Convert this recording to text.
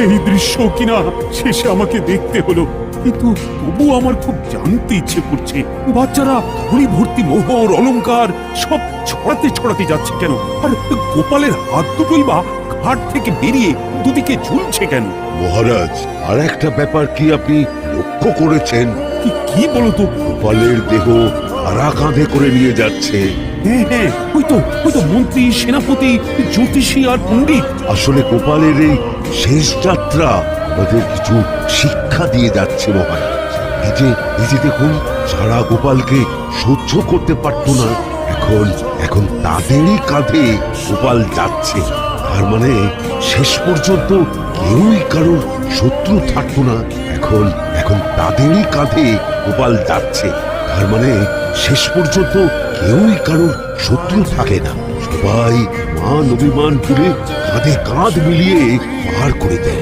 এই দৃশ্য কিনা শেষে আমাকে দেখতে হলো, কিন্তু তবু আমার খুব জানতে ইচ্ছে করছে বাচ্চারা থলি ভর্তি মোহর অলংকার সব ছড়াতে ছড়াতে যাচ্ছে কেন, আর গোপালের হাত দুটোই বা ঘাট থেকে বেরিয়ে দুদিকে ঝুলছে কেন? মহারাজ, আর একটা ব্যাপার কি আপনি লক্ষ্য করেছেন? কি বলতো? গোপালের দেহ আরা কাঁধে করে নিয়ে যাচ্ছে। হ্যাঁ হ্যাঁ, ওই তো মন্ত্রী, সেনাপতি, জ্যোতিষী আর পণ্ডিত। আসলে গোপালের এই শেষ যাত্রা আমাদের কিছু শিক্ষা দিয়ে যাচ্ছে মহারাজ। এই যে দেখুন, সারা গোপালকে সহ্য করতে পারতো না, এখন তাদেরই কাঁধে গোপাল যাচ্ছে। তার মানে শেষ পর্যন্ত কেউই কারোর শত্রু থাকতো না, এখন তাদেরই কাঁধে গোপাল যাচ্ছে। তার মানে শেষ পর্যন্ত কেউই কারোর শত্রু থাকে না, সবাই মান অভিমান করে কাঁধে কাঁধ মিলিয়ে পার করে দেয়।